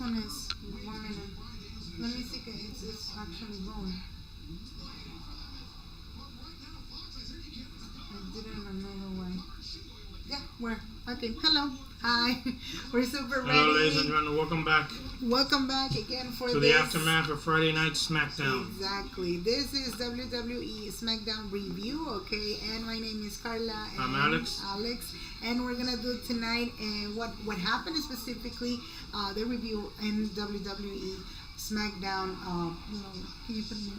one is 1 minute. Let me see if it's actually going. I did it in another way. Yeah, we're okay. Hello, hi. We're super ready. Hello, ladies and gentlemen. Welcome back Welcome back again for to the aftermath of Friday Night Smackdown. Exactly. This is WWE Smackdown review. Okay, and my name is Carla. And I'm Alex. And we're gonna do tonight what happened specifically the review in WWE Smackdown. Can you put me?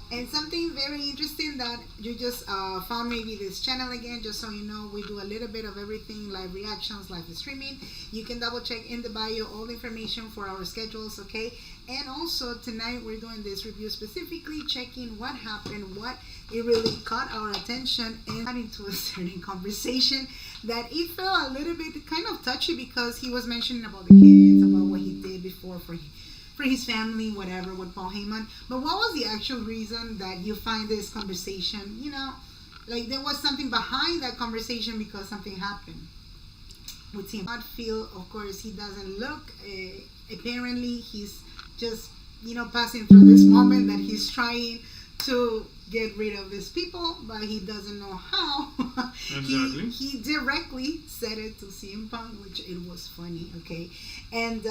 And something very interesting that you just found maybe this channel again, just so you know, we do a little bit of everything, live reactions, live streaming. You can double check in the bio all the information for our schedules, okay? And also tonight we're doing this review specifically checking what happened, what it really caught our attention, and got into a certain conversation that it felt a little bit kind of touchy because he was mentioning about the kids, about what he did before for his family, whatever, with Paul Heyman. But what was the actual reason that you find this conversation, like there was something behind that conversation because something happened with him. I feel, of course, he doesn't look, apparently he's just, passing through this moment that he's trying to get rid of these people, but he doesn't know how. Exactly. he directly said it to CM Punk, which it was funny, okay? And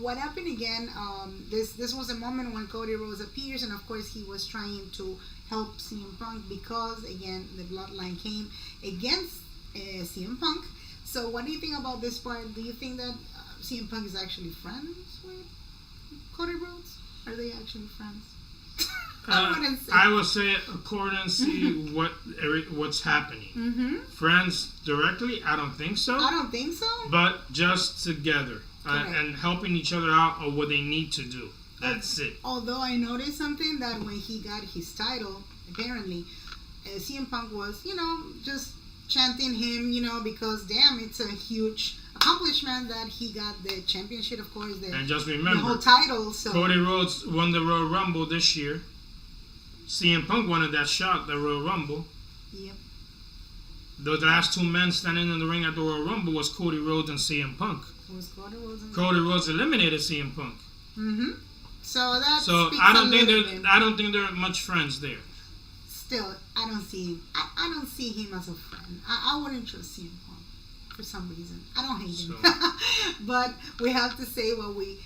what happened again, this was a moment when Cody Rhodes appears, and of course he was trying to help CM Punk because, again, the bloodline came against CM Punk. So what do you think about this part? Do you think that CM Punk is actually friends with Cody Rhodes? Are they actually friends? I would say according to see what's happening. Mm-hmm. Friends directly, I don't think so. I don't think so. But just together and helping each other out on what they need to do. That's it. Although I noticed something that when he got his title, apparently, CM Punk was, just chanting him, because damn, it's a huge accomplishment that he got the championship, of course, and just remember, the whole title. So Cody Rhodes won the Royal Rumble this year. CM Punk wanted that shot, the Royal Rumble. Yep. The last two men standing in the ring at the Royal Rumble was Cody Rhodes and CM Punk. Cody Rhodes eliminated CM Punk. Mm-hmm. So that's I don't think they're much friends there. Still, I don't see him. I don't see him as a friend. I wouldn't trust CM Punk for some reason. I don't hate him, but we have to say what we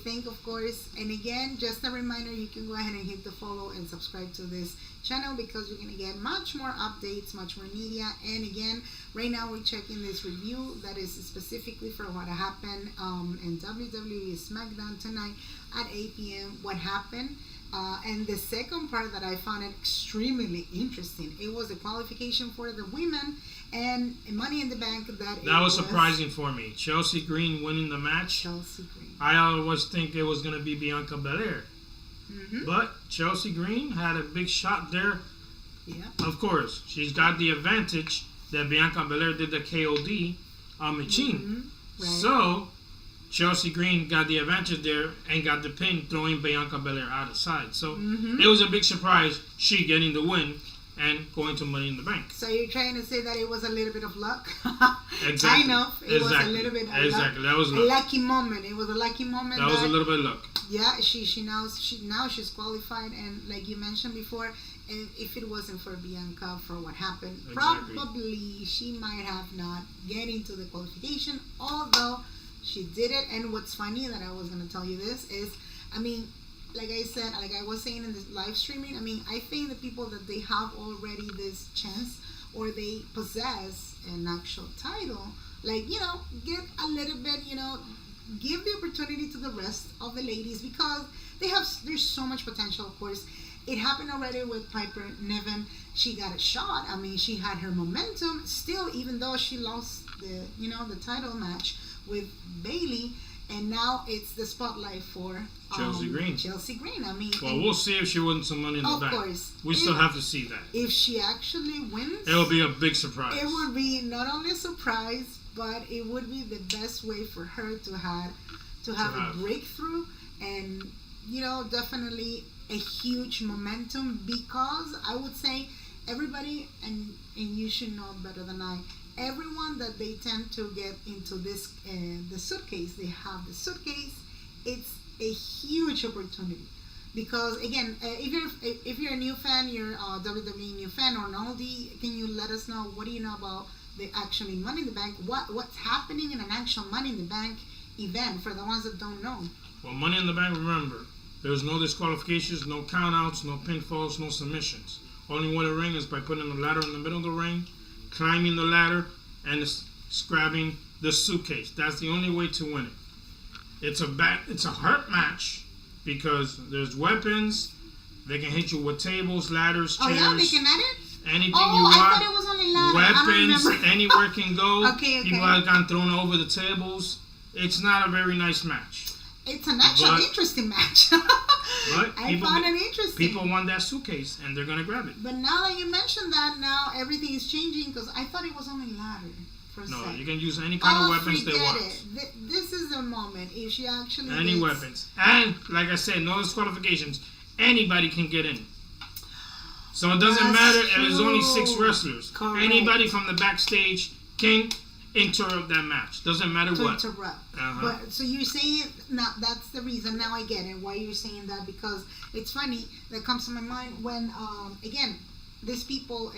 think, of course. And again, just a reminder, you can go ahead and hit the follow and subscribe to this channel because you're going to get much more updates, much more media. And again, right now we're checking this review that is specifically for what happened in WWE Smackdown tonight at 8 p.m. What happened. And the second part that I found it extremely interesting, it was the qualification for the women and Money in the Bank. That was surprising for me. Chelsea Green winning the match. Chelsea Green. I always think it was going to be Bianca Belair. Mm-hmm. But Chelsea Green had a big shot there. Yeah. Of course, she's got the advantage that Bianca Belair did the KOD on Machine. Mm-hmm. Right. So Chelsea Green got the advantage there and got the pin, throwing Bianca Belair out of side. So it was a big surprise, she getting the win and going to Money in the Bank. So you're trying to say that it was a little bit of luck? Exactly. Kind of. It was a little bit of luck. That was luck. A lucky moment. It was a lucky moment. That was a little bit of luck. Yeah, now she's qualified, and like you mentioned before, if it wasn't for Bianca, for what happened, probably she might have not get into the qualification, although she did it. And what's funny that I was going to tell you this is, like I was saying in this live streaming, I think the people that they have already this chance or they possess an actual title, get a little bit, give the opportunity to the rest of the ladies because there's so much potential, of course. It happened already with Piper Niven. She got a shot. She had her momentum still, even though she lost the title match with Bayley. And now it's the spotlight for Chelsea Green. Well, we'll see if she wins some Money in the Bank. Of course. We still have to see that. If she actually wins, it'll be a big surprise. It would be not only a surprise, but it would be the best way for her to have a breakthrough and, definitely a huge momentum because I would say everybody, and you should know better than I, everyone that they tend to get into this the suitcase, they have the suitcase. It's a huge opportunity because again, if you're a new fan, you're a WWE new fan or an oldie, can you let us know what do you know about the actually Money in the Bank? What's happening in an actual Money in the Bank event for the ones that don't know? Well, Money in the Bank, remember, there's no disqualifications, no countouts, no pinfalls, no submissions. Only way to ring is by putting the ladder in the middle of the ring, climbing the ladder, and grabbing the suitcase. That's the only way to win it. It's a hurt match because there's weapons. They can hit you with tables, ladders, chairs. Oh yeah, they can add it. Anything you I want. thought it was only ladder. Weapons, anywhere can go. Okay. People have gotten thrown over the tables. It's not a very nice match. It's an actual interesting match. But I found it interesting. People want that suitcase and they're gonna grab it. But now that you mentioned that, now everything is changing because I thought it was only ladder. No, you can use any kind of weapons they want. This is the moment. If she actually any weapons, and like I said, no disqualifications. Anybody can get in. So it doesn't matter if there's only 6 wrestlers. Correct. Anybody from the backstage can interrupt that match. Doesn't matter what. Interrupt. But so you're saying now that's the reason. Now I get it. Why you're saying that, because it's funny that comes to my mind when again these people.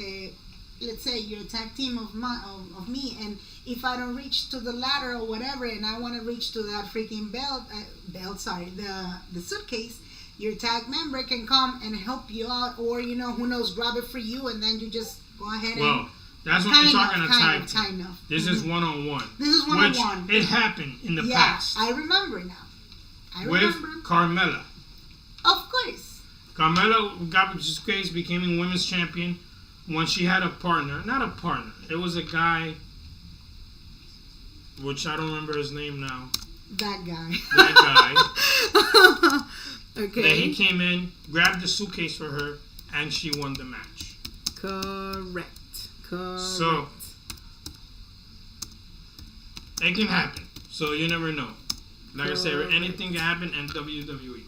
Let's say you're a tag team of me, and if I don't reach to the ladder or whatever, and I want to reach to that freaking the suitcase, your tag member can come and help you out, or who knows, grab it for you, and then you just go ahead and. That's what we're talking a tag team. Kind of. This is one-on-one. This is one-on-one. Which it happened in the past. I remember now. With Carmella. Of course. Carmella got the suitcase, became a women's champion. When she had a partner, not a partner, it was a guy, which I don't remember his name now. That guy. Okay. Then he came in, grabbed the suitcase for her, and she won the match. Correct. So, it can happen. So you never know. Like I said, anything can happen in WWE.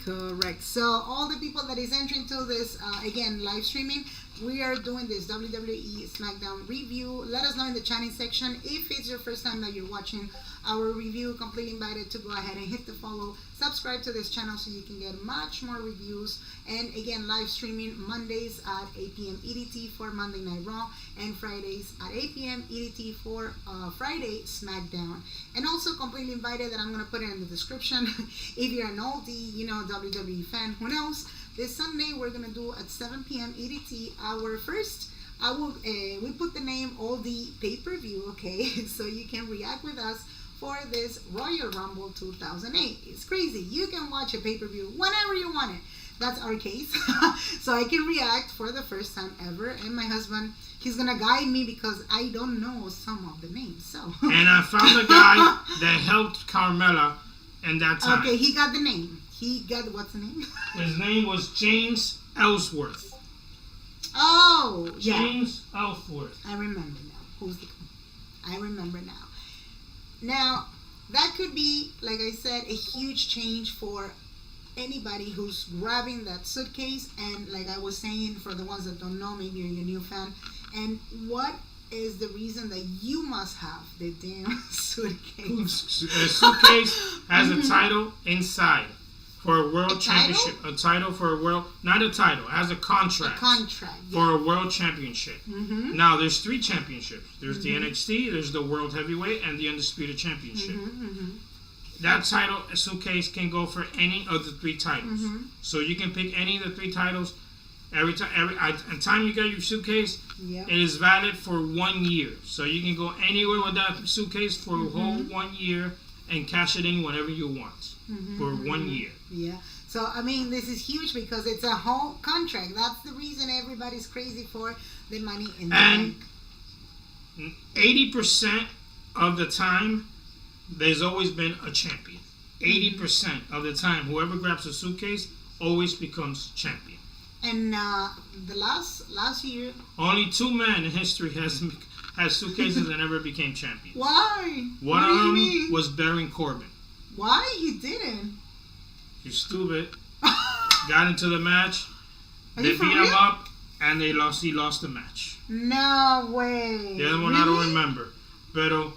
Correct. So all the people that is entering to this, again, live streaming, we are doing this WWE Smackdown review. Let us know in the chatting section if it's your first time that you're watching our review. Completely invited to go ahead and hit the follow, subscribe to this channel so you can get much more reviews. And again, live streaming Mondays at 8 p.m. EDT for Monday Night Raw, and Fridays at 8 p.m. EDT for Friday Smackdown. And also completely invited, that I'm going to put it in the description, if you're an oldie, WWE fan, who knows, this Sunday we're going to do at 7 p.m. EDT our first, we put the name OLDIE pay-per-view, okay, so you can react with us for this Royal Rumble 2008. It's crazy. You can watch a pay-per-view whenever you want it. That's our case. So I can react for the first time ever. And my husband, he's going to guide me because I don't know some of the names. So. And I found a guy that helped Carmella in that time. Okay, he got the name. What's the name? His name was James Ellsworth. Oh, yeah. James Ellsworth. I remember now. I remember now. Now, that could be, like I said, a huge change for anybody who's grabbing that suitcase. And like I was saying, for the ones that don't know, maybe you're a new fan. And what is the reason that you must have the damn suitcase? A suitcase has a title inside for a world championship. A title for a world, not a title, it has a contract. For a world championship. Mm-hmm. Now, there's 3 championships. There's the NXT, there's the World Heavyweight, and the Undisputed Championship. That title, a suitcase, can go for any of the 3 titles. So you can pick any of the 3 titles. Every time you get your suitcase, it is valid for 1 year. So you can go anywhere with that suitcase for a whole 1 year and cash it in whenever you want for 1 year. Yeah. So, I mean, this is huge because it's a whole contract. That's the reason everybody's crazy for the Money in the Bank. And 80% of the time, there's always been a champion. 80% of the time, whoever grabs a suitcase always becomes champion. And the last year, only 2 men in history has suitcases and never became champions. Why? One of them was Baron Corbin. Why? He didn't. You stupid. Got into the match. They beat him up, and he lost the match. No way. The other one really? I don't remember. Pero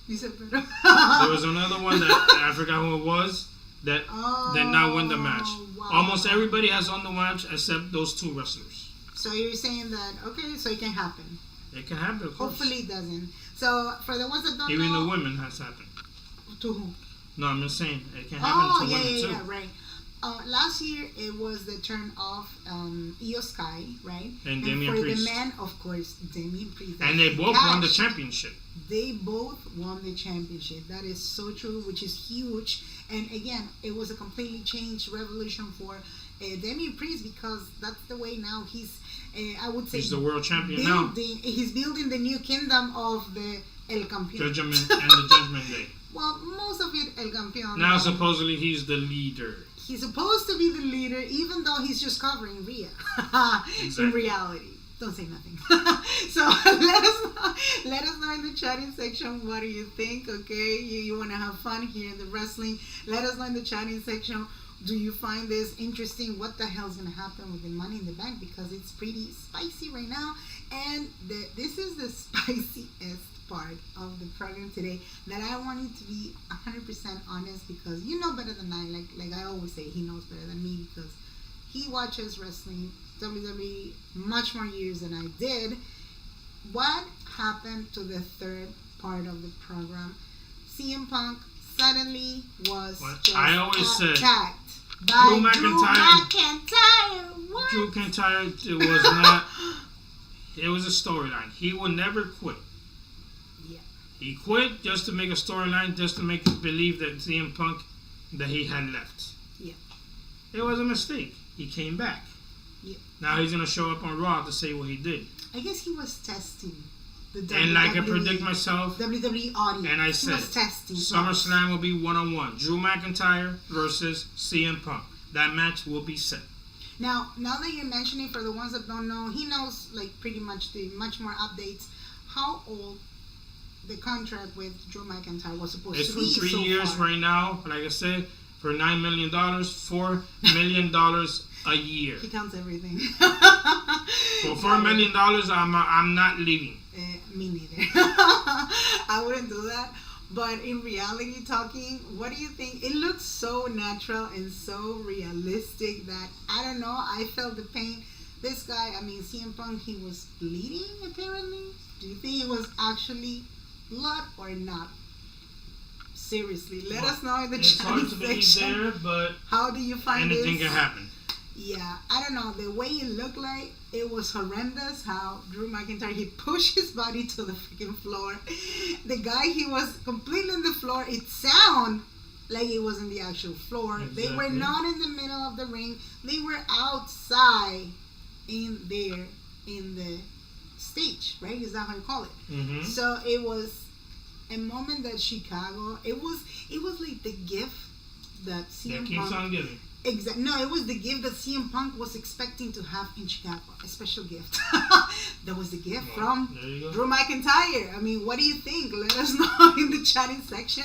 You said Pero. there was another one that I forgot who it was that did not win the match. Wow. Almost everybody has won the match except those two wrestlers. So you're saying that, okay, so it can happen. It can happen, of course. Hopefully it doesn't. So for the ones that don't Even know. the women has happened. To who? No, I'm just saying it can happen to women too. Yeah, right. Last year it was the turn of Io Sky, right? And Damian for Priest. the men, of course, Damian Priest. And they both won the championship. They both won the championship. That is so true, which is huge. And again, it was a completely changed revolution for Damian Priest, because that's the way now he's. I would say he's the world champion now. He's building the new kingdom of the El Campeón. Judgment and the Judgment Day. Well, most of it El Campeón. Now supposedly he's the leader. He's supposed to be the leader, even though he's just covering Rhea. Exactly. In reality, don't say nothing. So let us know in the chatting section, what do you think? Okay, you want to have fun here in the wrestling? Let us know in the chatting section. Do you find this interesting? What the hell's gonna happen with the Money in the Bank? Because it's pretty spicy right now, and this is the spiciest part of the program today, that I want you to be 100% honest, because you know better than I. Like I always say, he knows better than me, because he watches wrestling, WWE, much more years than I did. What happened to the third part of the program? CM Punk suddenly was just I always said, attacked by Drew McIntyre. What? Drew McIntyre, it was not. It was a storyline. He would never quit. Yeah. He quit just to make a storyline, just to make us believe that CM Punk, that he had left. Yeah. It was a mistake. He came back. Yeah. Now he's gonna show up on Raw to say what he did. I guess he was testing the WWE. And like I predict myself, WWE audience. and I he said, was testing. SummerSlam will be 1-on-1. Drew McIntyre versus CM Punk. That match will be set. Now that you're mentioning, for the ones that don't know, he knows like pretty much the much more updates. How old the contract with Drew McIntyre was supposed It's to for be? 3 so years far? right now. Like I said, for $9 million, $4 million a year. He counts everything. For $4 million, I'm not leaving. Me neither. I wouldn't do that. But in reality talking, what do you think? It looks so natural and so realistic that, I don't know, I felt the pain. This guy, I mean, CM Punk, he was bleeding apparently. Do you think it was actually blood or not? Seriously, let us know in the It's chat hard to believe section. there, but How do you find anything this? can happen. Yeah, I don't know. The way it looked like, it was horrendous how Drew McIntyre, he pushed his body to the freaking floor. The guy, he was completely on the floor. It sounded like it was on the actual floor. Exactly. They were not in the middle of the ring. They were outside in there in the stage, right? Is that how you call it? Mm-hmm. So it was a moment that Chicago, it was like the gift that CM That keeps Punk, on giving. No, it was the gift that CM Punk was expecting to have in Chicago. A special gift. That was the gift from There you go. Drew McIntyre. I mean, what do you think? Let us know in the chatting section.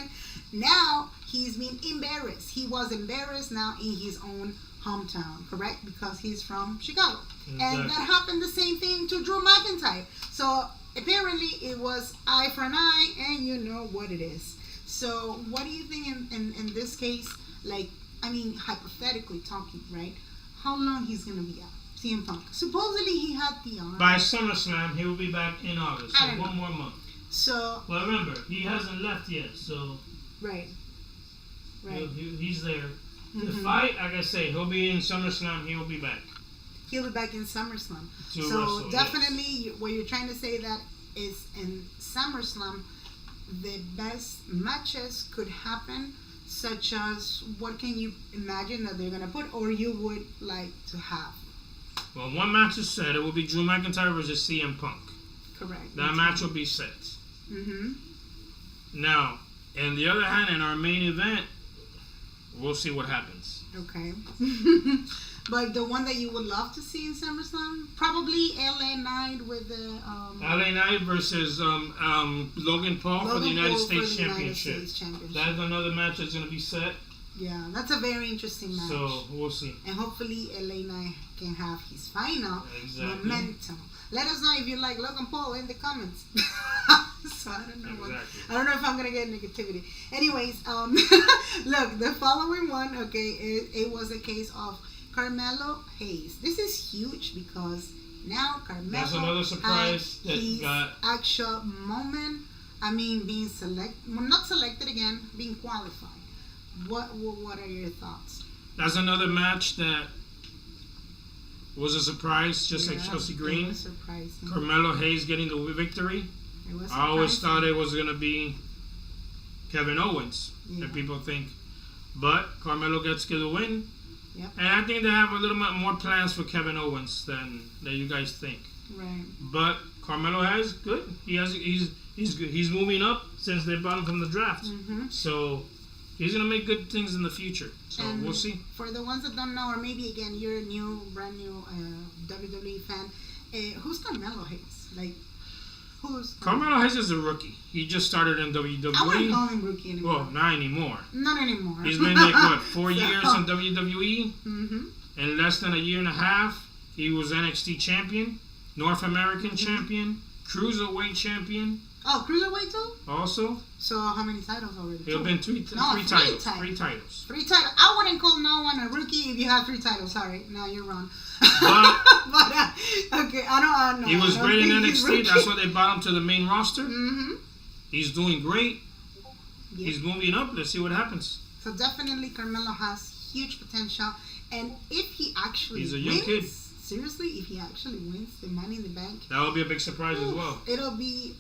Now, he's been embarrassed. He was embarrassed now in his own hometown, correct? Because he's from Chicago. Exactly. And that happened the same thing to Drew McIntyre. So, apparently, it was eye for an eye, and you know what it is. So, what do you think in this case? Like, I mean, hypothetically talking, right? How long he's going to be out? CM Punk. Supposedly, he had the arm. By SummerSlam, he will be back in August. So I don't one know. more month. So, Well, remember, he hasn't left yet, so right. Right. he's there. The Mhm. fight, like I say, he'll be in SummerSlam. He will be back. He'll be back in SummerSlam. To So wrestle, definitely, what you're trying to say that is in SummerSlam, the best matches could happen, such as what can you imagine that they're gonna put, or you would like to have. Well, one match is set. It will be Drew McIntyre versus CM Punk. Correct. That match will be set. Mm-hmm. Now, on the other hand, in our main event, we'll see what happens. Okay. But the one that you would love to see in SummerSlam, probably LA Knight with the LA Knight versus Logan Paul for the United States Championship. That's another match that's going to be set. Yeah, that's a very interesting match. So we'll see. And hopefully LA Knight can have his final momentum. Let us know if you like Logan Paul in the comments. So I don't know I don't know if I'm gonna get negativity. Anyways, look, the following one, okay, it was a case of Carmelo Hayes. This is huge because now Carmelo That's another surprise that his actual moment. I mean, being not selected again, being qualified. What are your thoughts? That's another match that was a surprise, just like Chelsea Green. It was surprising. Carmelo Hayes getting the victory. It was I always thought it was gonna be Kevin Owens, that people think, but Carmelo gets the win. Yep. And I think they have a little bit more plans for Kevin Owens than you guys think. Right. But Carmelo has good. He's good. He's moving up since they brought him from the draft. Mm-hmm. So he's gonna make good things in the future. So we'll see. For the ones that don't know, or maybe again you're a brand new WWE fan, who's Carmelo Hayes? Like, who's Carmelo Hayes is a rookie. He just started in WWE. I wouldn't call him rookie anymore. Well, not anymore. Not anymore. He's been like what, 4 years in WWE? Mm-hmm. In less than a year and a half, he was NXT champion, North American champion, Cruiserweight champion. Oh, Cruiserweight too? Also. So how many titles already? He'll been three titles. Three titles. I wouldn't call no one a rookie if you have 3 titles. Sorry, no, you're wrong. But okay, I don't know. He was great in NXT. That's why they brought him to the main roster. Mm-hmm. He's doing great. Yep. He's moving up. Let's see what happens. So definitely Carmelo has huge potential, and if he actually he's a young kid. Seriously, if he actually wins the Money in the Bank, that will be a big surprise as well. It'll be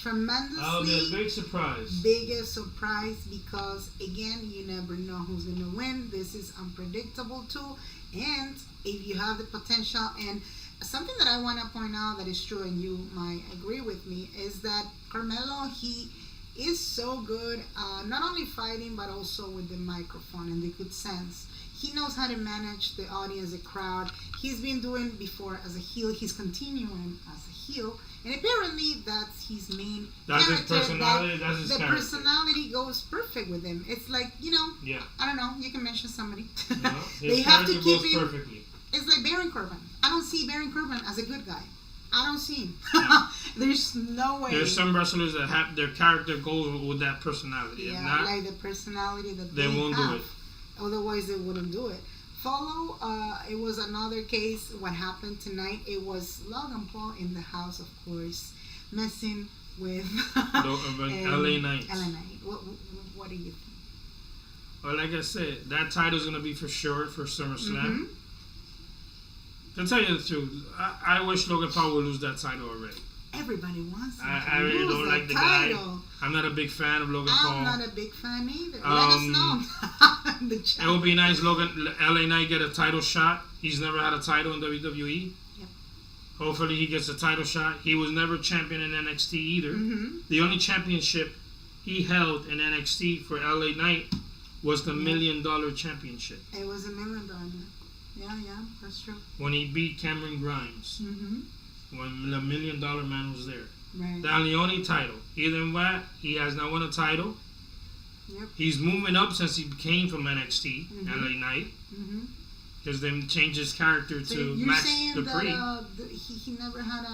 tremendously. That'll be a big surprise. Biggest surprise because again, you never know who's gonna win. This is unpredictable too, and if you have the potential, and something that I want to point out that is true, and you might agree with me, is that Carmelo, he is so good, not only fighting but also with the microphone and the good sense. He knows how to manage the audience, the crowd. He's been doing before as a heel. He's continuing as a heel. And apparently that's his main character. His personality. That's his the character. Personality goes perfect with him. It's like, yeah. I don't know. You can mention somebody. No, they have to keep him perfectly. It's like Baron Corbin. I don't see Baron Corbin as a good guy. I don't see him. No. There's no way. There's some wrestlers that have their character goes with that personality. Yeah, not, like the personality that they won't have. do it. Otherwise, they wouldn't do it. It was another case. What happened tonight? It was Logan Paul in the house, of course, messing with LA Knight. LA Knight. What do you think? Well, like I said, that title's gonna be for sure for SummerSlam. Mm-hmm. To tell you the truth, I wish Logan Paul would lose that title already. Everybody wants him I really don't like the title. guy. I'm not a big fan of Logan Paul. I'm not a big fan either. Let us know in the chat. It would be nice LA Knight get a title shot. He's never had a title in WWE. Yep. Hopefully he gets a title shot. He was never champion in NXT either. Mm-hmm. The only championship he held in NXT for LA Knight was the $1 million championship. It was $1 million. Yeah, that's true. When he beat Cameron Grimes. Mm-hmm. When the $1 million man was there. Right. That's the only title. Either than that, he has not won a title. Yep. He's moving up since he came from NXT, LA Knight. Because they changed his character to Max Dupree. He never had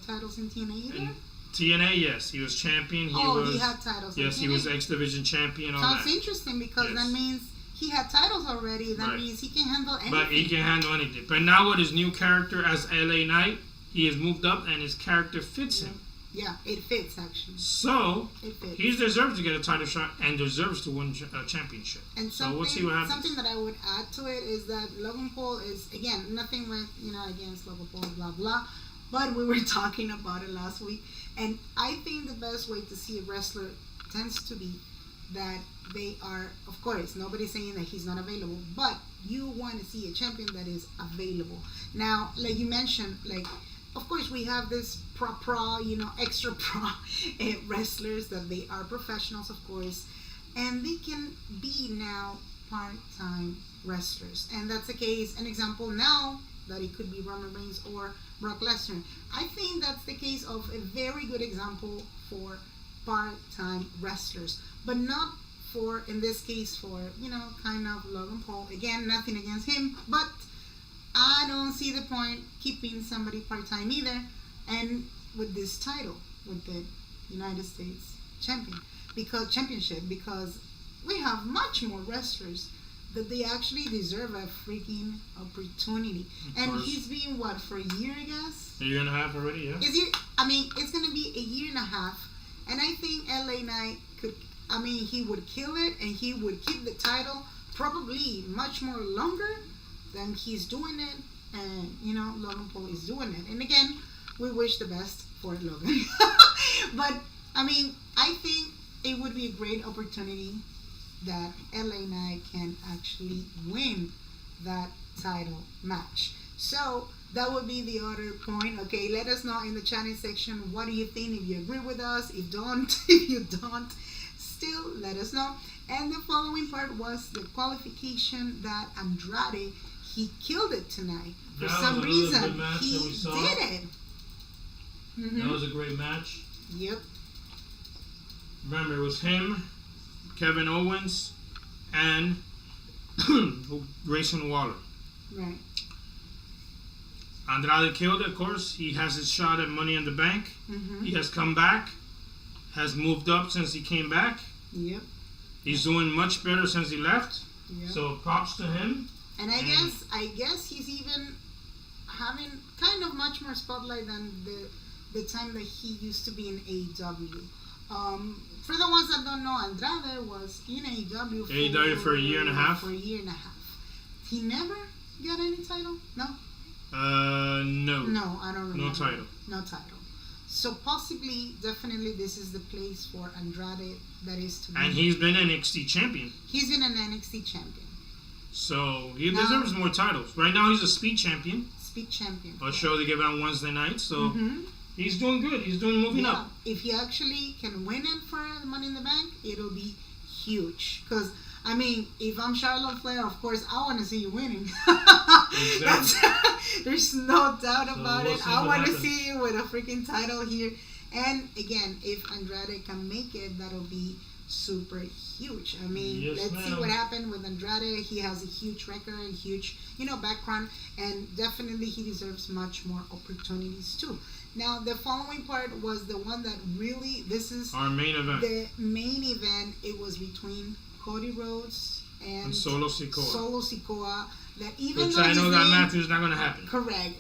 titles in TNA either? In TNA, yes. He was champion. He had titles. Yes, he was X Division champion. All that. Sounds interesting because that means he had titles already. That means he can handle anything. But he can handle anything. But now with his new character as LA Knight, he has moved up and his character fits him. Yeah, it fits actually. So, he deserves to get a title shot and deserves to win a championship. And so we'll see what happens. Something that I would add to it is that Logan Paul is, again, nothing with, against Logan Paul, blah, blah. But we were talking about it last week. And I think the best way to see a wrestler tends to be that they are, of course, nobody's saying that he's not available, but you want to see a champion that is available. Now, like you mentioned, of course, we have this extra pro wrestlers that they are professionals, of course, and they can be now part-time wrestlers. And that's the case, an example now that it could be Roman Reigns or Brock Lesnar. I think that's the case of a very good example for part-time wrestlers, but not for, in this case, for, kind of Logan Paul. Again, nothing against him, but I don't see the point keeping somebody part-time either. And with this title, with the United States championship, because we have much more wrestlers that they actually deserve a freaking opportunity. And he's been, what, for a year, I guess? A year and a half already, yeah. It's going to be a year and a half. And I think LA Knight he would kill it, and he would keep the title probably much more longer than he's doing it. And, Logan Paul is doing it. And again, we wish the best for Logan. But, I think it would be a great opportunity that LA Knight can actually win that title match. So that would be the other point. Okay, let us know in the chatting section, what do you think? If you agree with us, if you don't, still let us know. And the following part was the qualification that Andrade, he killed it tonight. For some reason, he did it. Mm-hmm. That was a great match. Yep. Remember, it was him, Kevin Owens, and Grayson Waller. Right. Andrade killed it, of course. He has his shot at Money in the Bank. Mm-hmm. He has come back, has moved up since he came back. Yep. He's doing much better since he left. Yep. So props to him. And I guess he's even having kind of much more spotlight than the time that he used to be in AEW. For the ones that don't know, Andrade was in AEW for a year and a half. He never got any title? No? No. No, I don't remember. No title. So possibly, definitely, this is the place for Andrade that is to be. And he's been NXT champion. He's been an NXT champion. So he deserves more titles. Right now, he's a speed champion. A show they give out on Wednesday nights. So he's doing good. He's moving up. If he actually can win it for the Money in the Bank, it'll be huge. Because, if I'm Charlotte Flair, of course, I want to see you winning. Exactly. There's no doubt about it. I want to see you with a freaking title here. And again, if Andrade can make it, that'll be super huge. Let's see what happened with Andrade. He has a huge record, huge, background, and definitely he deserves much more opportunities too. Now, the following part was the one that really, this is our main event. The main event, it was between Cody Rhodes and Solo Sikoa. That even which though I know that name, match is not going to happen. Correct.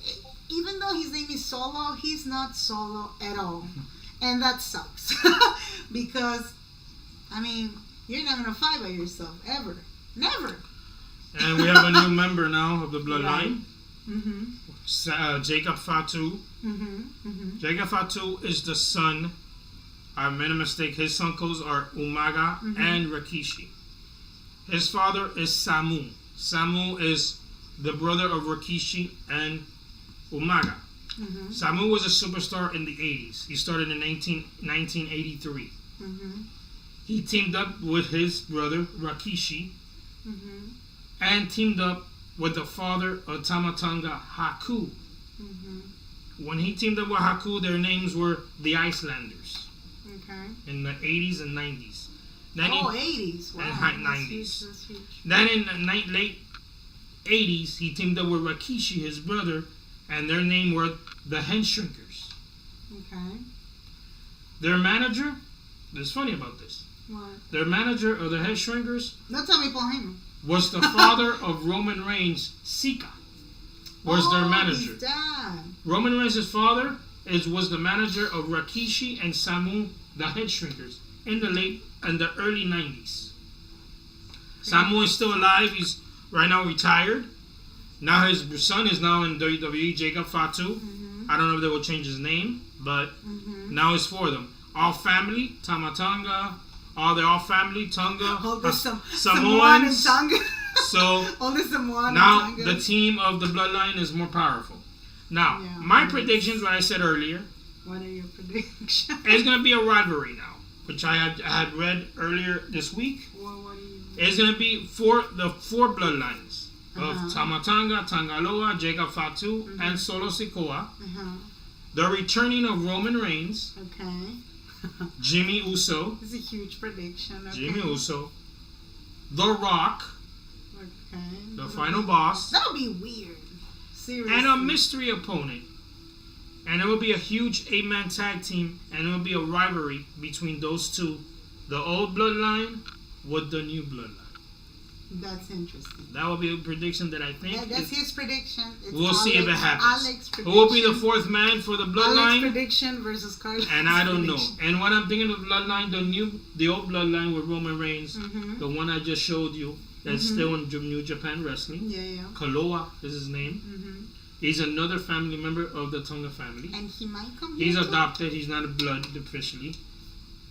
Even though his name is Solo, he's not Solo at all. And that sucks. Because, you're not going to fight by yourself, ever. Never. And we have a new member now of the Bloodline. Right. Jacob Fatu. Jacob Fatu is the son. I made a mistake. His uncles are Umaga and Rikishi. His father is Samu. Samu is the brother of Rikishi and Umaga. Samu was a superstar in the 80s. He started in 1983. He teamed up with his brother Rikishi and teamed up with the father of Tamatanga Haku. When he teamed up with Haku, their names were the Icelanders. Okay. In the 80s and 90s. Then 80s. Wow. And 90s. That's huge. Then in the late 80s, he teamed up with Rikishi, his brother, and their name were the Henshrinkers. Okay. Their manager, there's funny about this. What? Their manager of the Henshrinkers Don't tell me Paul Heyman. Was the father of Roman Reigns, Sika. Was their manager. His dad. Roman Reigns' father was the manager of Rikishi and Samu, the Headshrinkers, in the early 90s. Samu is still alive. He's right now retired. Now his son is now in WWE, Jacob Fatu. I don't know if they will change his name, but now it's for them. All family, Tamatanga, they're all family, Tonga, Samoan and Tonga. So all the Samoan now and Tonga. the team of the Bloodline is more powerful. Now, my predictions, what I said earlier. What are your predictions? It's going to be a rivalry now, which I had read earlier this week. Well, what do you mean? It's going to be the four bloodlines of Tamatanga, Tangaloa, Jacob Fatu, and Solo Sikoa. The returning of Roman Reigns. Okay. Jimmy Uso. It's a huge prediction. Okay. Jimmy Uso. The Rock, Okay. the final boss, That'll be weird. Seriously. and a mystery opponent. And it will be a huge 8-man tag team, and it will be a rivalry between those two, the old bloodline with the new bloodline. That's interesting. That will be a prediction that I think. That's his prediction. It's We'll see if it happens. Alex Who will be the prediction. fourth man for the Alex bloodline? prediction versus Carlos. And I don't know. prediction. And when I'm thinking of bloodline, the old bloodline with Roman Reigns, Mhm. the one I just showed you, that's Mhm. still in New Japan Wrestling. Yeah. Kaloa is his name. Mm-hmm. He's another family member of the Tonga family. And he might come. He's here too. adopted. He's not a blood officially.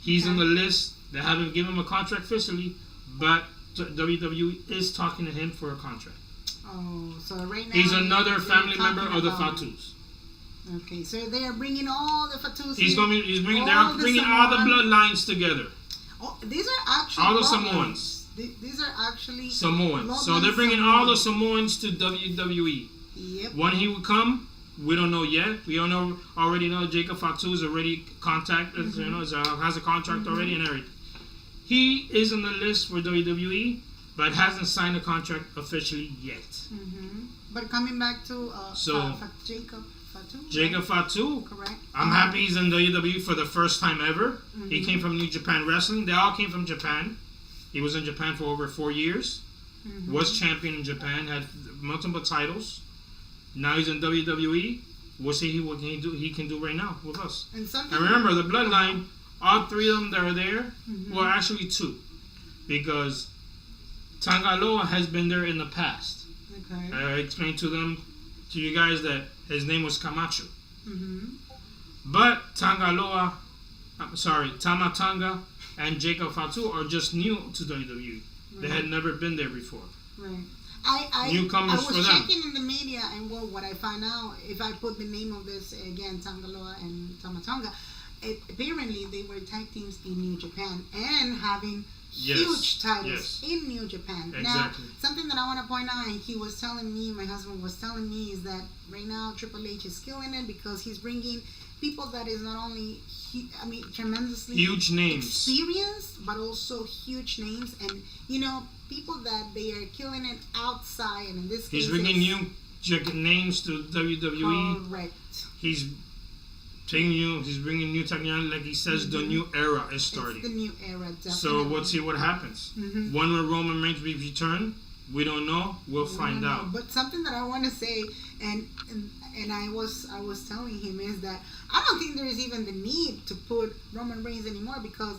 He's on the list. They haven't given him a contract officially, but WWE is talking to him for a contract. Oh, so right now He's another they're family member talking of the about- Fatus. Okay, so they are bringing all the Fatus. He's here. bringing all the Samoan- bloodlines together. Oh, these are actually All the bloodlines. Samoans. These are actually Samoans. So they're bloodline bringing all the Samoans. Samoans to WWE. Yep. When he would come, we don't know yet. We don't know. Already know Jacob Fatu is already contacted. Mm-hmm. You know, has a contract already and everything. He is on the list for WWE, but hasn't signed a contract officially yet. Mm-hmm. But coming back to Jacob Fatu. Jacob Fatu, Correct. I'm happy he's in WWE for the first time ever. Mm-hmm. He came from New Japan Wrestling. They all came from Japan. He was in Japan for over 4 years. Mm-hmm. Was champion in Japan. Had multiple titles. Now he's in WWE. We'll see what he can do right now with us. And And remember, the bloodline, all three of them that are there, Mhm. well, actually two. Because Tangaloa has been there in the past. Okay. I explained to you guys that his name was Camacho. Mm-hmm. But Tamatanga and Jacob Fatu are just new to WWE. They had never been there before. Right. I Newcomers was for them. checking in the media, and what I find out, if I put the name of this again, Tangaloa and Tamatanga, apparently they were tag teams in New Japan and having huge titles in New Japan. Exactly. Now, something that I want to point out, and he was telling me, my husband was telling me, is that right now Triple H is killing it because he's bringing people that is not only tremendously Huge names. experienced, but also huge names, and people that they are killing it outside, and in this case He's bringing new names to WWE. correct. He's bringing new technology, like he says, the new era is starting. It's the new era, definitely. So we'll see what happens. Mhm. When will Roman Reigns be returned? We don't know. We'll find out. But something that I want to say, and I was telling him, is that I don't think there is even the need to put Roman Reigns anymore, because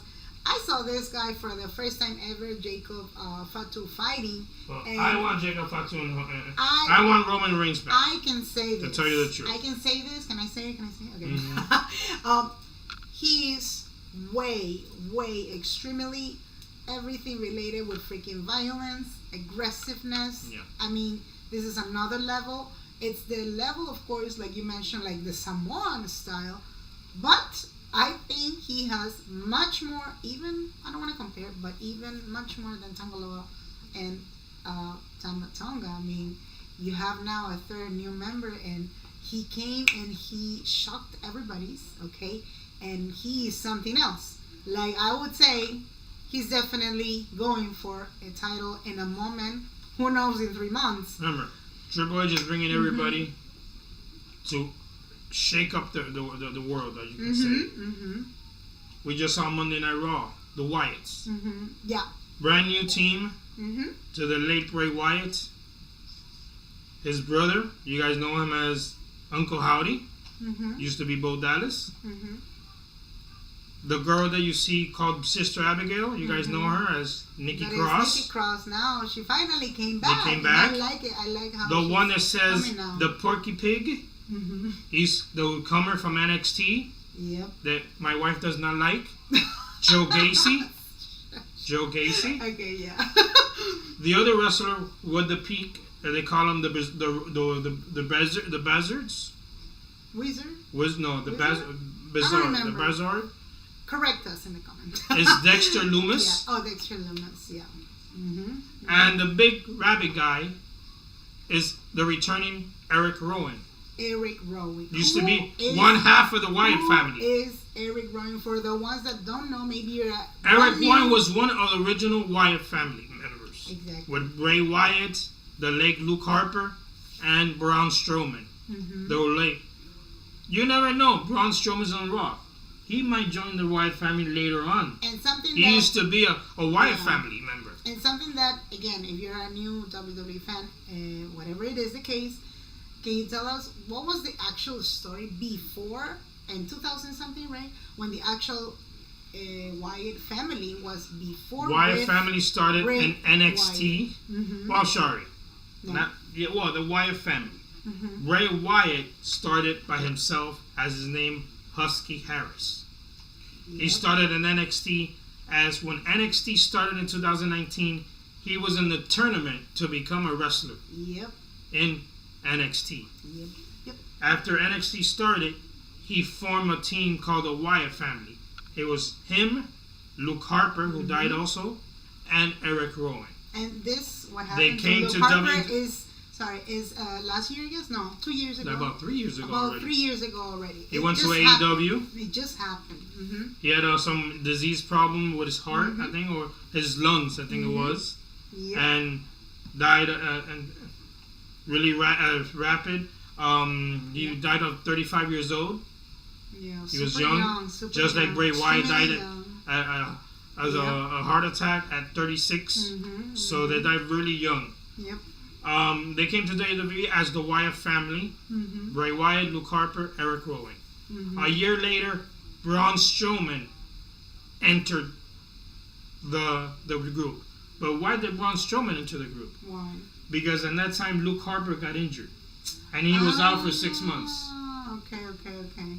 I saw this guy for the first time ever, Jacob Fatu, fighting. Well, and I want Jacob Fatu and I want Roman Reigns back. I can say this. To tell you the truth. I can say this. Can I say it? Okay. Mhm. He's way extremely everything related with freaking violence, aggressiveness. Yeah. I mean, this is another level. It's the level, of course, like you mentioned, like the Samoan style, but I think he has much more, even, I don't want to compare, but even much more than Tangaloa and Tamatanga. I mean, you have now a third new member, and he came and he shocked everybody's, okay? And he is something else. Like, I would say, he's definitely going for a title in a moment. Who knows, in 3 months. Remember, Triple H is bringing everybody to shake up the world, as you can say. We just saw Monday Night Raw, the Wyatts. Yeah. Brand new team to the late Bray Wyatt. His brother, you guys know him as Uncle Howdy. Used to be Bo Dallas. The girl that you see called Sister Abigail, you guys know her as Nikki That Cross. is Nikki Cross. Now she finally came back. They came back. I like it. I like how The she's one that says coming now. the Porky Pig. He's the comer from NXT Yep. that my wife does not like. Joe Gacy. Joe Gacy. Okay, yeah. The other wrestler with the peak, they call him the Buzzards. Wizard? The Wizard? Bizarre. The Buzzard Correct us in the comments. is Dexter Loomis. Yeah. Oh, Dexter Loomis, yeah. And the big rabbit guy is the returning Eric Rowan. Eric Rowan. Used to be one half of the Wyatt family. Who is Eric Rowan? For the ones that don't know, maybe you're Eric Rowan was one of the original Wyatt family members. Exactly. With Bray Wyatt, the late Luke Harper, and Braun Strowman. Mm-hmm. They were late. You never know. Braun Strowman's on Raw. He might join the Wyatt family later on. And something he used to be a Wyatt family member. And something that, again, if you're a new WWE fan, whatever it is the case, can you tell us what was the actual story before, in 2000 something, right? When the actual Wyatt family was before. Wyatt family started in NXT. Mm-hmm. Well, sorry. No. The Wyatt family. Mm-hmm. Bray Wyatt started by himself as his name Husky Harris. Yep. He started in NXT as when NXT started in 2019, he was in the tournament to become a wrestler. Yep. In NXT. Yep. Yep. After NXT started, he formed a team called the Wyatt family. It was him, Luke Harper, who mm-hmm. died also, and Eric Rowan. And this, what happened they came to Luke Harper is last year, I guess? No, 2 years ago. About 3 years ago About already. 3 years ago already. He went to AEW. It just happened. Mm-hmm. He had some disease problem with his heart, mm-hmm. I think, or his lungs, I think mm-hmm. it was. Yep. And died and really rapid. He died at 35 years old. Yeah, he was young just like Bray Wyatt died as a heart attack at 36. Mm-hmm, so mm-hmm. they died really young. Yep. They came to WWE as the Wyatt family. Mm-hmm. Bray Wyatt, Luke Harper, Eric Rowan. Mm-hmm. A year later, Braun Strowman entered the group. But why did Braun Strowman enter the group? Why? Because at that time Luke Harper got injured, and he was out for 6 months. Okay.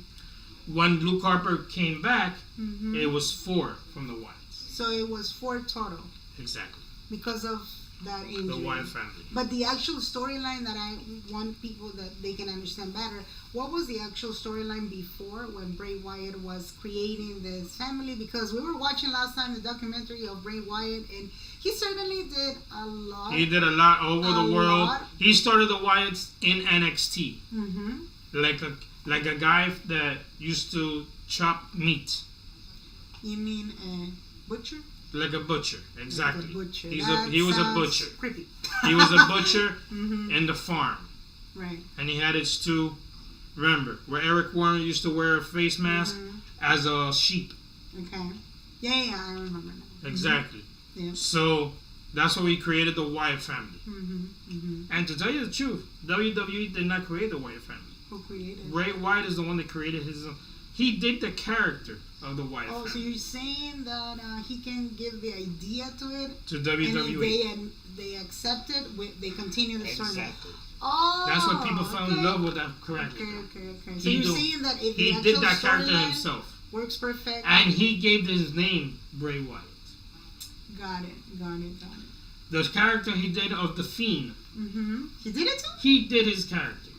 When Luke Harper came back, mm-hmm. it was 4 from the Wyatts. So it was 4 total. Exactly. Because of that injury. The Wyatt family. But the actual storyline that I want people that they can understand better, what was the actual storyline before when Bray Wyatt was creating this family? Because we were watching last time the documentary of Bray Wyatt, and he certainly did a lot. He did a lot over the world. He started the Wyatts in NXT. Mm-hmm. Like a guy that used to chop meat. You mean a butcher? Like a butcher, exactly. Like a butcher. He was a butcher. Creepy. He was a butcher mm-hmm. in the farm. Right. And he had his 2, remember, where Eric Warren used to wear a face mask mm-hmm. as a sheep. Okay. Yeah, I remember now. Exactly. Mm-hmm. Yeah. So that's why we created the Wyatt family. Mm-hmm. Mm-hmm. And to tell you the truth, WWE did not create the Wyatt family. Who created? Bray Wyatt is the one that created his own. He did the character of the Wyatt family. So you're saying that he can give the idea to it to WWE, and they accept it. They continue the story. Exactly. Oh, that's what people fell in love with that character. Okay. So you're saying that if he did that character himself, works perfect, and he gave his name Bray Wyatt. Got it. The character he did of the Fiend. Mm-hmm. He did it too. He did his character.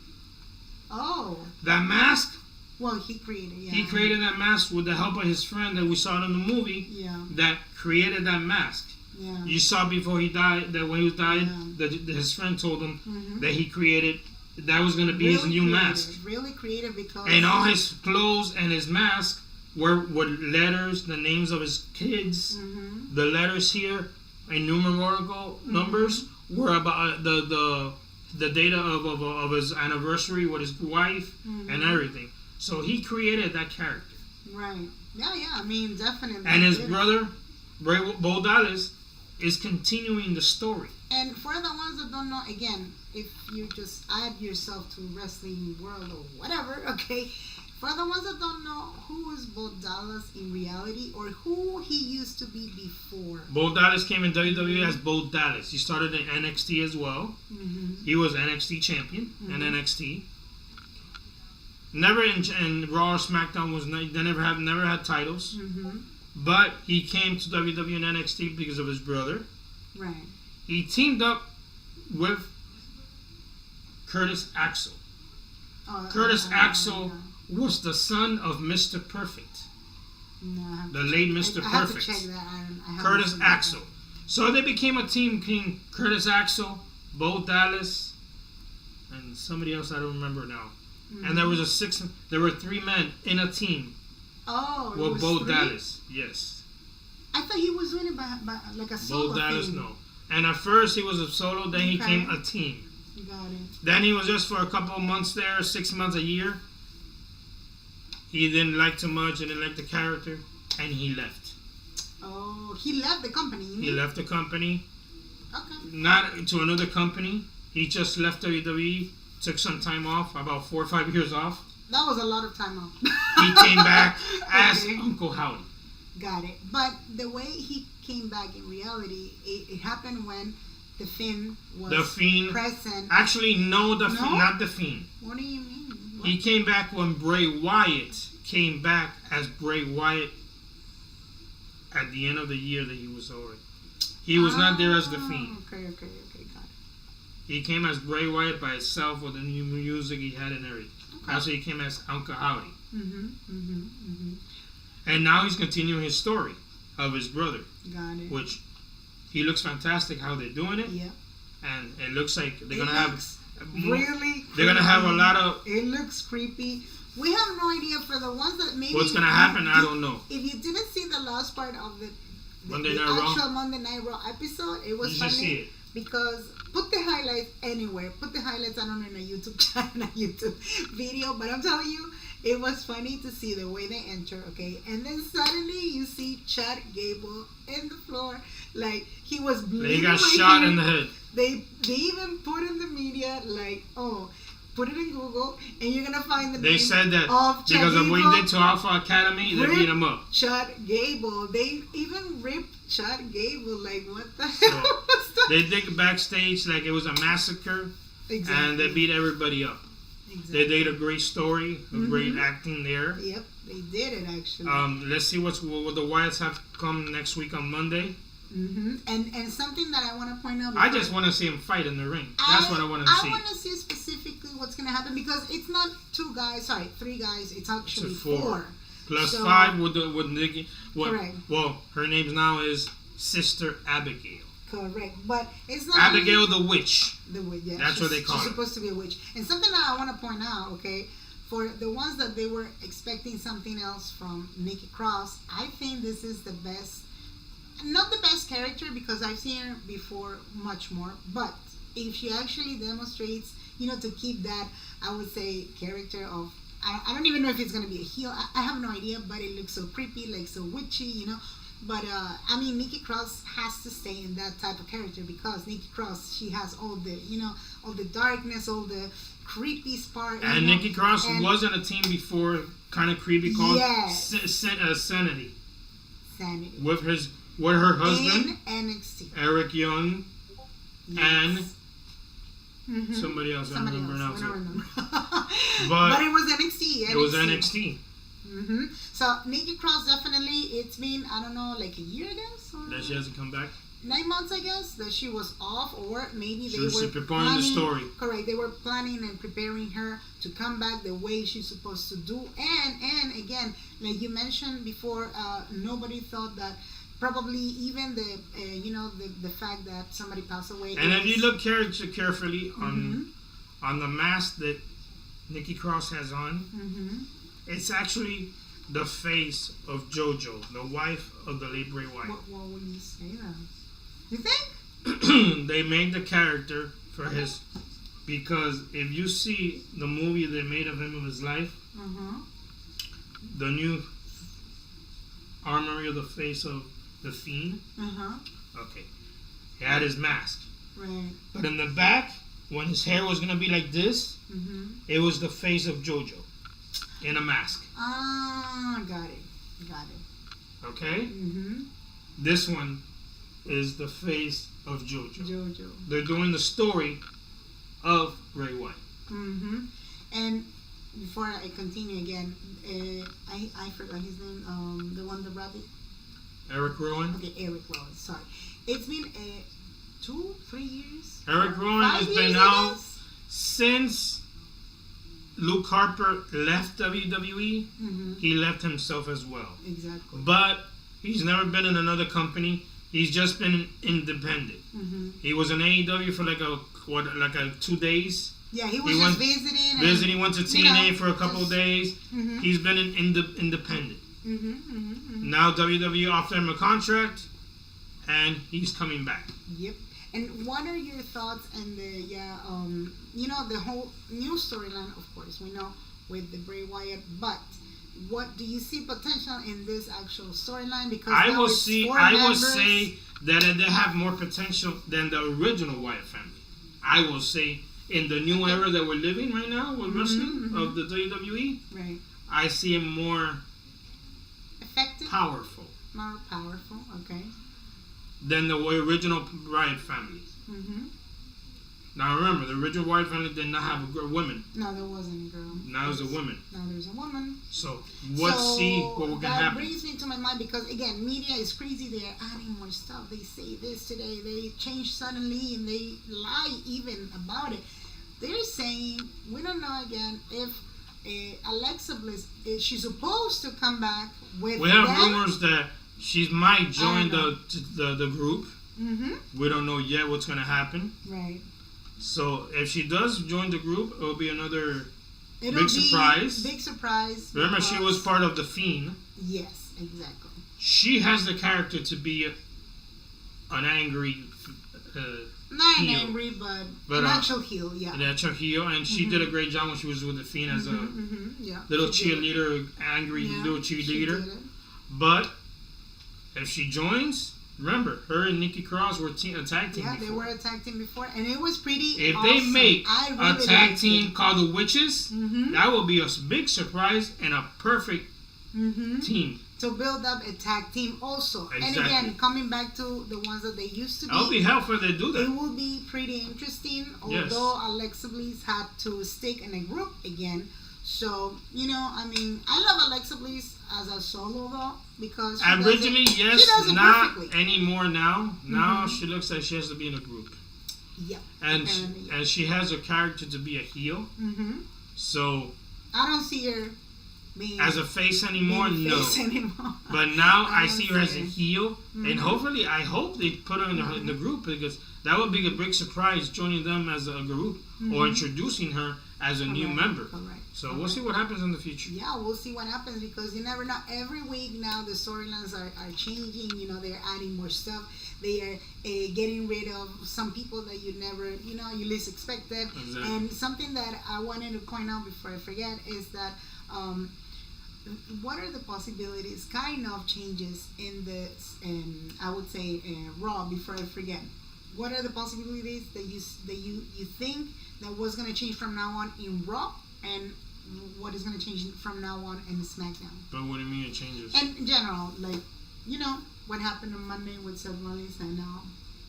Oh. That mask. Well, he created. Yeah. He created that mask with the help of his friend that we saw in the movie. Yeah. That created that mask. Yeah. You saw before he died that when he died, that his friend told him mm-hmm. that he created that was going to be his new mask. Really creative because. And all his clothes and his mask were letters, the names of his kids. Mm-hmm. The letters here in numerical numbers were about the data of his anniversary with his wife and everything. So he created that character. Right. Yeah. I mean, definitely. And his brother, Bo Dallas, is continuing the story. And for the ones that don't know, again, if you just add yourself to wrestling world or whatever, okay. For the ones that don't know, who is Bo Dallas in reality, or who he used to be before? Bo Dallas came in WWE as Bo Dallas. He started in NXT as well. Mm-hmm. He was NXT champion in NXT. Never in Raw or SmackDown they never had titles. Mm-hmm. But he came to WWE and NXT because of his brother. Right. He teamed up with Curtis Axel. Curtis Axel was the son of Mr. Perfect. No, the late Mr. I Perfect. have to check that. Curtis Axel. So they became a team between Curtis Axel, Bo Dallas, and somebody else I don't remember now. Mm-hmm. And there were 3 men in a team. Oh, with Bo Dallas. Yes. I thought he was doing it by like a solo Bo Dallas, thing. no. And at first he was a solo, then he became a team. Got it. Then he was just for a couple of months there, 6 months, a year. He didn't like too much, didn't like the character, and he left. Oh, he left the company. He left the company. Okay. Not to another company. He just left WWE, took some time off, about 4 or 5 years off. That was a lot of time off. He came back as Uncle Howdy. Got it. But the way he came back in reality, it happened when the Fiend was present. Actually, no, not the Fiend. What do you mean? What? He came back when Bray Wyatt came back as Bray Wyatt at the end of the year that he was over. He was not there as the Fiend. Okay, got it. He came as Bray Wyatt by himself with the new music he had and everything. Okay. That's why he came as Uncle Howdy. And now he's continuing his story of his brother. Got it. Which he looks fantastic how they're doing it. Yeah. And it looks like they're gonna have really. They're gonna have a lot of. It looks creepy. We have no idea for the ones that maybe. What's gonna happen? I don't know. If you didn't see the last part of the Monday Night Raw episode, it was funny see it. because put the highlights anywhere. Put the highlights. I don't know, in a YouTube channel, a YouTube video, but I'm telling you, it was funny to see the way they enter. Okay, and then suddenly you see Chad Gable in the floor, like he was bleeding. He got shot in the head. They even put in the media like, oh, put it in Google and you're gonna find the name. They said that of Chad because Gable, of what he did to Alpha Academy, they beat him up. Chad Gable. They even ripped Chad Gable. Like, what the hell was that? They did backstage like it was a massacre. Exactly. And they beat everybody up. Exactly. They did a great story, great acting there. Yep, they did it actually. Let's see what the Wyatts have come next week on Monday. And something that I want to point out. I just want to see him fight in the ring. That's what I want to see. I want to see specifically what's going to happen because it's not 2 guys. Sorry, 3 guys. It's actually 4. Plus 5 with Nikki. Correct. Well, her name now is Sister Abigail. Correct, but it's not Abigail the witch. The witch, yeah. That's what they call her. She's supposed to be a witch. And something that I want to point out, okay, for the ones that they were expecting something else from Nikki Cross, I think this is the best. Not the best character because I've seen her before much more, but if she actually demonstrates, to keep that, I would say, character of, I don't even know if it's going to be a heel. I have no idea, but it looks so creepy, like so witchy, But, Nikki Cross has to stay in that type of character because Nikki Cross, she has all the, all the darkness, all the creepy part. And Nikki Cross was in a team before, kind of creepy, called Sanity. Sanity. With her husband, in NXT. Eric Young, and somebody else. I don't remember now. But it was NXT. It was NXT. So Nikki Cross definitely. It's been, I don't know, like a year, I guess. That she hasn't come back. 9 months, I guess, that she was off, or maybe they were preparing planning the story. Correct. They were planning and preparing her to come back the way she's supposed to do. And again, like you mentioned before, nobody thought that. Probably even the fact that somebody passed away. And if you look carefully on the mask that Nikki Cross has on, it's actually the face of JoJo, the wife of the late Bray Wyatt. What would you say that? You think? They made the character for his, because if you see the movie they made of him of his life, the new armory of the face of the Fiend. Okay. He had his mask. Right. But in the back, when his hair was gonna be like this, it was the face of JoJo in a mask. Ah, got it. Okay. This one is the face of JoJo. They're doing the story of Bray Wyatt. And before I continue again, I forgot his name. The one, the rabbit. Eric Rowan. Okay, Eric Rowan. Sorry, it's been 2-3 years. Eric Rowan has been out since Luke Harper left WWE. He left himself as well. Exactly. But he's never been in another company. He's just been independent. He was in AEW for like a 2 days. Yeah, he was just visiting. Visiting, went to TNA for a couple of days. He's been independent. Mm-hmm. Now WWE offered him a contract, and he's coming back. Yep. And what are your thoughts and the whole new storyline? Of course, we know with the Bray Wyatt, but what do you see potential in this actual storyline? Because I now will it's see. four I will members. say that they have more potential than the original Wyatt family. I will say in the new era that we're living right now with wrestling of the WWE, right, I see him more effective, powerful more powerful. Okay. than the original Wyatt family. Now remember, the original Wyatt family did not have a woman. No, there wasn't a girl. Now there's a woman. Now there's a woman. So let's see what can happen. That brings me to my mind because again, media is crazy. They're adding more stuff. They say this today. They change suddenly and they lie even about it. They're saying we don't know again if Alexa Bliss she's supposed to come back with. We have them. rumors that she might join the group. We don't know yet what's going to happen. Right. So if she does join the group, it will be another It'll big surprise. Big surprise. Remember, she was part of the Fiend. Yes, exactly. She has the character to be an angry. Not an heel. angry, but an actual heel. Yeah. An actual heel, and she did a great job when she was with the Fiend as a little cheerleader, angry little cheerleader. But if she joins. Remember, her and Nikki Cross were a tag team. Yeah, before. they were a tag team before, and it was pretty. If awesome. they make really a tag team called the Witches, that will be a big surprise and a perfect team to build up a tag team also. Exactly. And again, coming back to the ones that they used to be, that'll be helpful if they do that. It will be pretty interesting. Yes. Although Alexa Bliss had to stick in a group again. So, I mean, I love Alexa Bliss as a solo though because originally, yes, she does it not perfectly. Anymore now. Now she looks like she has to be in a group. Yeah. And she has a character to be a heel. So I don't see her being as a face anymore. No. But now I see her as a heel, and hopefully, I hope they put her in the group because that would be a big surprise joining them as a group or introducing her as a new member. Correct. So we'll see what happens in the future. Yeah, we'll see what happens because you never know. Every week now the storylines are changing. They're adding more stuff. They are getting rid of some people that you never, you least expected. Exactly. And something that I wanted to point out before I forget is that what are the possibilities, kind of changes in I would say Raw before I forget. What are the possibilities that you think that was going to change from now on in Raw and what is going to change from now on in SmackDown? But what do you mean it changes? And in general, like, what happened on Monday with Seth Rollins and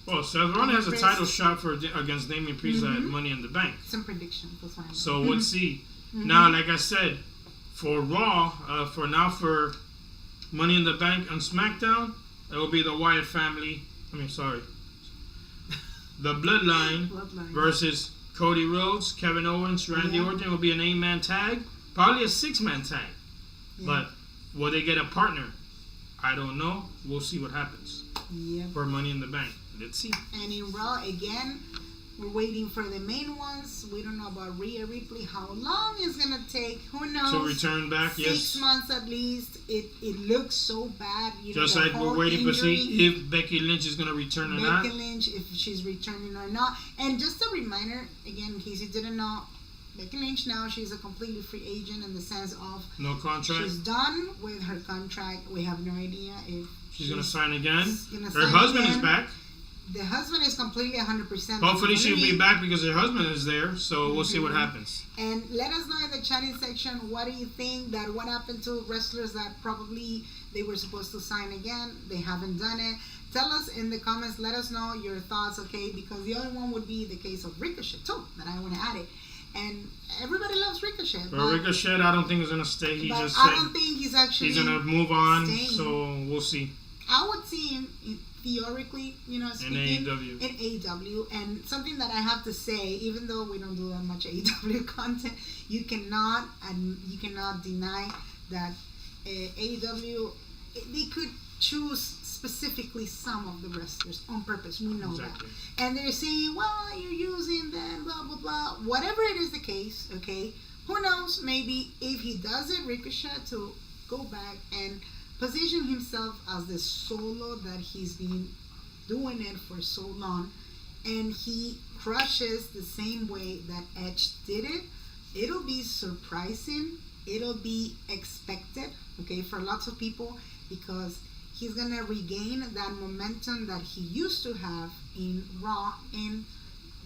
well, Seth Rollins has a title shot against Damian Priest at Money in the Bank. Some predictions. That's what I know. So we'll see. Now, like I said, for Raw, for Money in the Bank on SmackDown, it will be the Wyatt family. The Bloodline versus Cody Rhodes, Kevin Owens, Randy Orton will be an 8-man tag, probably a 6-man tag. Yeah. But will they get a partner? I don't know. We'll see what happens. Yeah. For Money in the Bank. Let's see. And in Raw, again, we're waiting for the main ones. We don't know about Rhea Ripley. How long it's going to take? Who knows? To return back, 6 months at least. It looks so bad. Just like we're waiting to see if Becky Lynch is going to return or not. Becky Lynch, if she's returning or not. And just a reminder, again, in case you didn't know, Becky Lynch now, she's a completely free agent in the sense of no contract. She's done with her contract. We have no idea if she's going to sign again. Her husband is back. The husband is completely 100%. Hopefully she'll be back because her husband is there. So we'll see what happens. And let us know in the chatting section, what do you think that what happened to wrestlers that probably they were supposed to sign again? They haven't done it. Tell us in the comments. Let us know your thoughts, okay? Because the other one would be the case of Ricochet too, that I want to add it. And everybody loves Ricochet. But Ricochet, I don't think is going to stay. I don't think he's actually. He's going to move on. Staying. So we'll see. I would see him theoretically, speaking, in AEW. In AEW, and something that I have to say, even though we don't do that much AEW content, you cannot deny that AEW they could choose specifically some of the wrestlers on purpose. We know that, and they're saying, "Well, you're using them, blah blah blah." Whatever it is the case, okay. Who knows? Maybe if he does it, Ricochet to go back and position himself as the solo that he's been doing it for so long, and he crushes the same way that Edge did it, it'll be surprising. It'll be expected, okay, for lots of people, because he's gonna regain that momentum that he used to have in Raw and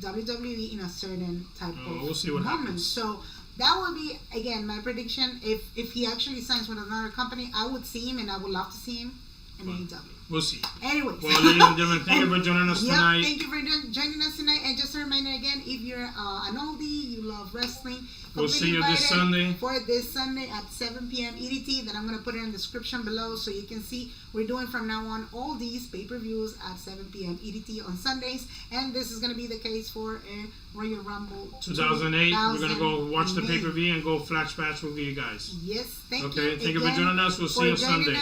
WWE in a certain type of we'll see what moment. happens. So that will be, again, my prediction. If he actually signs with another company, I would see him, and I would love to see him in AEW. We'll see. Anyways. Well, ladies and gentlemen, thank you for joining us tonight. Thank you for joining us tonight. And just a reminder again, if you're an oldie, you love wrestling, we'll see you this Sunday. For this Sunday at 7 p.m. EDT. Then I'm going to put it in the description below so you can see we're doing from now on all these pay-per-views at 7 p.m. EDT on Sundays. And this is going to be the case for a Royal Rumble 2008. We're going to go watch the pay-per-view and go flashbacks with you guys. Yes, thank you. Okay, thank you for joining us. We'll see you Sunday.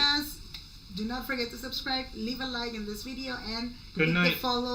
Do not forget to subscribe, leave a like in this video, and good night. Follow